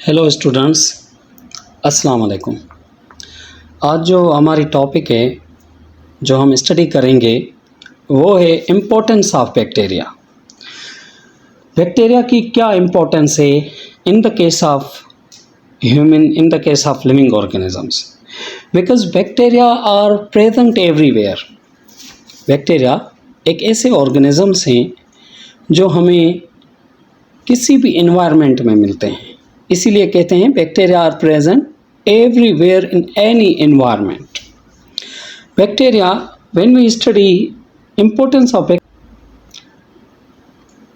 Hello students, अस्सलाम वालेकुम। आज जो हमारी टॉपिक है जो हम स्टडी करेंगे वो है इम्पोर्टेंस ऑफ बैक्टीरिया। बैक्टीरिया की क्या इम्पोर्टेंस है in the case of human, in the case of living organisms, because bacteria are present everywhere. Bacteria एक ऐसे ऑर्गेनिजम्स हैं जो हमें किसी भी इन्वायरमेंट में मिलते हैं, इसीलिए कहते हैं bacteria are present everywhere in any environment. Bacteria, when we study importance of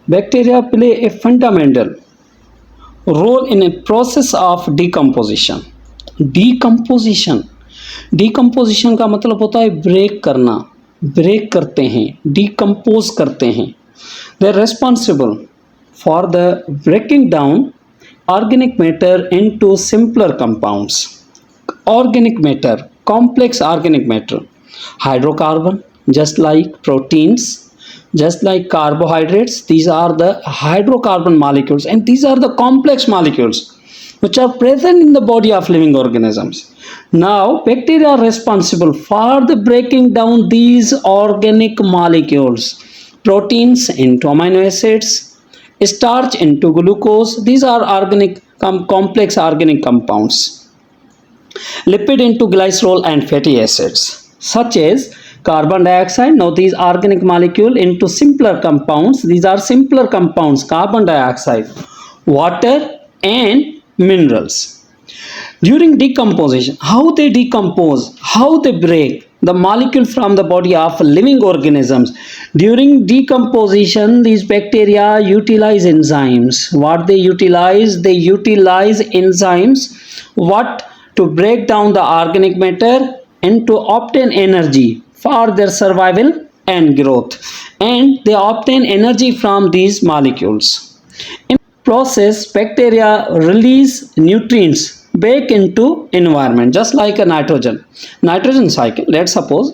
bacteria play a fundamental role in a process of decomposition. Decomposition का मतलब होता है ब्रेक करना, ब्रेक करते हैं, डिकम्पोज करते हैं। They are responsible for the breaking down organic matter into simpler compounds. Organic matter, complex organic matter, hydrocarbon, just like proteins, just like carbohydrates, these are the hydrocarbon molecules, and these are the complex molecules which are present in the body of living organisms. Now bacteria are responsible for the breaking down these organic molecules, proteins into amino acids, starch into glucose. These are organic complex organic compounds. Lipid into glycerol and fatty acids such as carbon dioxide. Now these organic molecule into simpler compounds. These are simpler compounds: carbon dioxide, water and minerals. During decomposition, how they decompose, how they break the molecule from the body of living organisms. During decomposition, these bacteria utilize enzymes. What they utilize? They utilize enzymes. What? To break down the organic matter and to obtain energy for their survival and growth. And they obtain energy from these molecules. In process, bacteria release nutrients back into environment, just like a nitrogen cycle. Let's suppose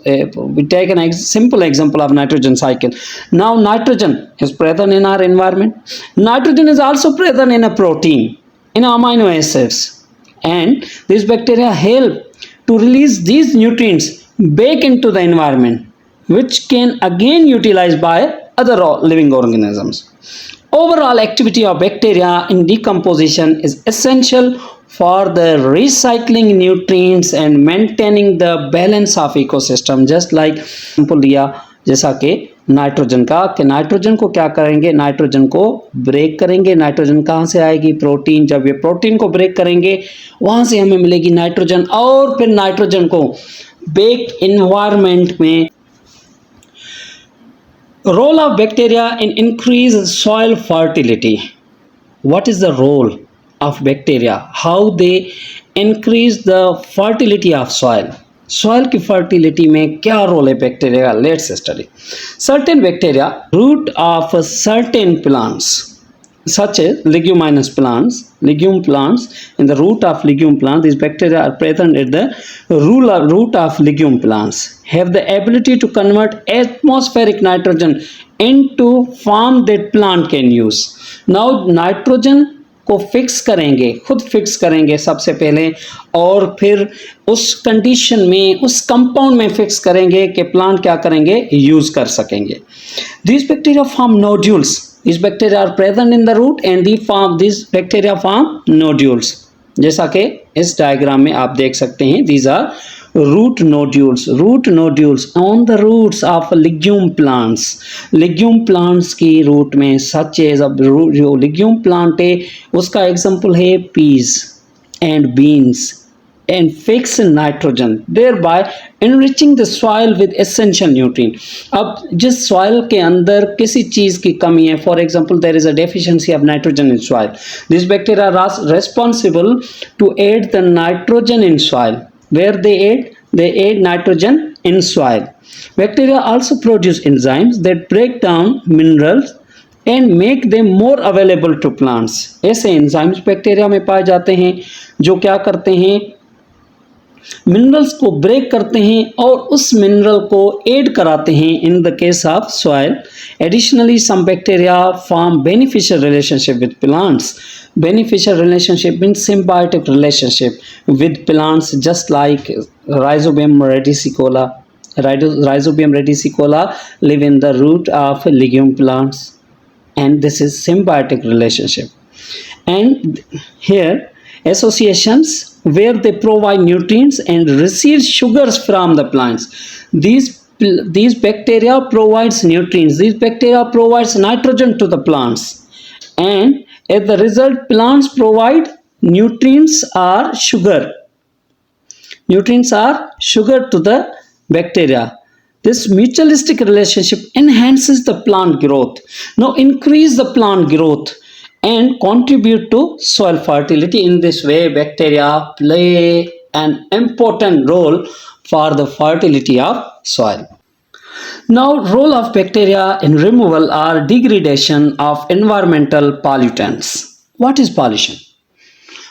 we take an simple example of nitrogen cycle. Now nitrogen is present in our environment. Nitrogen is also present in a protein, in amino acids, and these bacteria help to release these nutrients back into the environment, which can again utilized by other living organisms. Overall activity of bacteria in decomposition is essential for the recycling nutrients and maintaining the balance of ecosystem. Just like example दिया जैसा कि nitrogen का, कि nitrogen को क्या करेंगे, nitrogen को break करेंगे। नाइट्रोजन कहाँ से आएगी? प्रोटीन। जब ये प्रोटीन को ब्रेक करेंगे वहाँ से हमें मिलेगी नाइट्रोजन, और फिर नाइट्रोजन को बेक इन्वायरमेंट में। Role of bacteria in increase soil fertility. What is the role of bacteria? How they increase the fertility of soil? Soil की fertility में क्या role है bacteria का? Let's study. Certain bacteria, root of certain plants, such as leguminous plants, legume plants. In the root of legume plants, these bacteria are present at the root of legume plants, have the ability to convert atmospheric nitrogen into form that plant can use. Now nitrogen को fix करेंगे, खुद fix करेंगे सबसे पहले, और फिर उस condition में, उस कंपाउंड में फिक्स करेंगे कि प्लांट क्या करेंगे, यूज कर सकेंगे। These bacteria form nodules. These bacteria are present in the root and these bacteria form nodules. जैसा कि इस डायग्राम में आप देख सकते हैं, these are root nodules. Root nodules on the roots of legume plants. Legume plants की root में, such as अब जो legume plant है उसका एग्जाम्पल है peas and beans, and fix nitrogen, thereby enriching the soil with essential nutrient. अब जिस soil के अंदर किसी चीज की कमी है, for example there is a deficiency of nitrogen in soil, these bacteria are responsible to aid the nitrogen in soil. Where they aid nitrogen in soil. Bacteria also produce enzymes that break down minerals and make them more available to plants. ऐसे enzymes bacteria में पाए जाते हैं जो क्या करते हैं, minerals को ब्रेक करते हैं और उस मिनरल को ऐड कराते हैं in the case of soil. Additionally some bacteria form beneficial relationship with plants. Beneficial relationship means symbiotic relationship with plants, just like Rhizobium radicicola. Rhizobium radicicola live in the root of legume plants, and this is symbiotic relationship. And here associations where they provide nutrients and receive sugars from the plants. These bacteria provides nutrients. These bacteria provides nitrogen to the plants, and as the result, plants provide nutrients or sugar. Nutrients are sugar to the bacteria. This mutualistic relationship enhances the plant growth. Now increase the plant growth and contribute to soil fertility. In this way, bacteria play an important role for the fertility of soil. Now, role of bacteria in removal or degradation of environmental pollutants. What is pollution?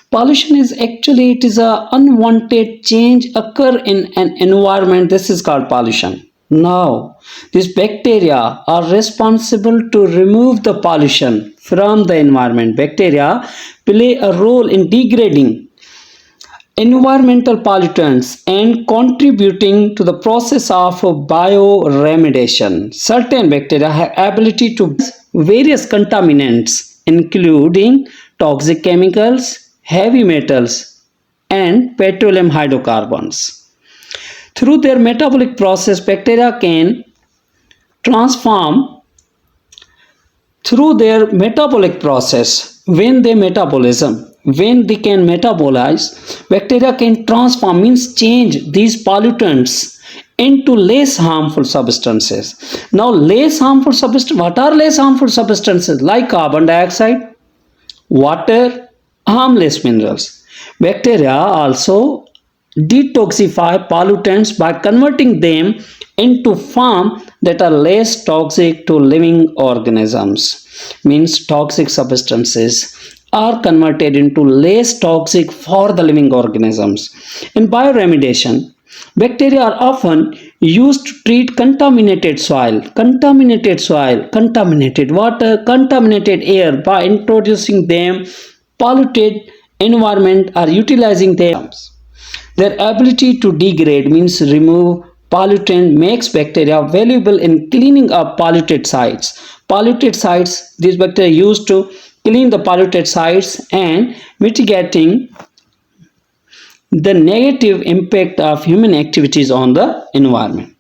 Pollution is actually, it is a unwanted change occur in an environment. This is called pollution. Now, these bacteria are responsible to remove the pollution from the environment. Bacteria play a role in degrading environmental pollutants and contributing to the process of bioremediation. Certain bacteria have ability to various contaminants including toxic chemicals, heavy metals, and petroleum hydrocarbons. Through their metabolic process, bacteria can transform through their metabolic process. When they can metabolize, bacteria can transform, means change these pollutants into less harmful substances. Now, less harmful substances, what are less harmful substances? Like carbon dioxide, water, harmless minerals. Bacteria also detoxify pollutants by converting them into form that are less toxic to living organisms. Means toxic substances are converted into less toxic for the living organisms. In bioremediation, bacteria are often used to treat contaminated soil, contaminated water, contaminated air by introducing them polluted environment or utilizing them. Their ability to degrade, means remove pollutant, makes bacteria valuable in cleaning up polluted sites. Polluted sites, these bacteria used to clean the polluted sites and mitigating the negative impact of human activities on the environment.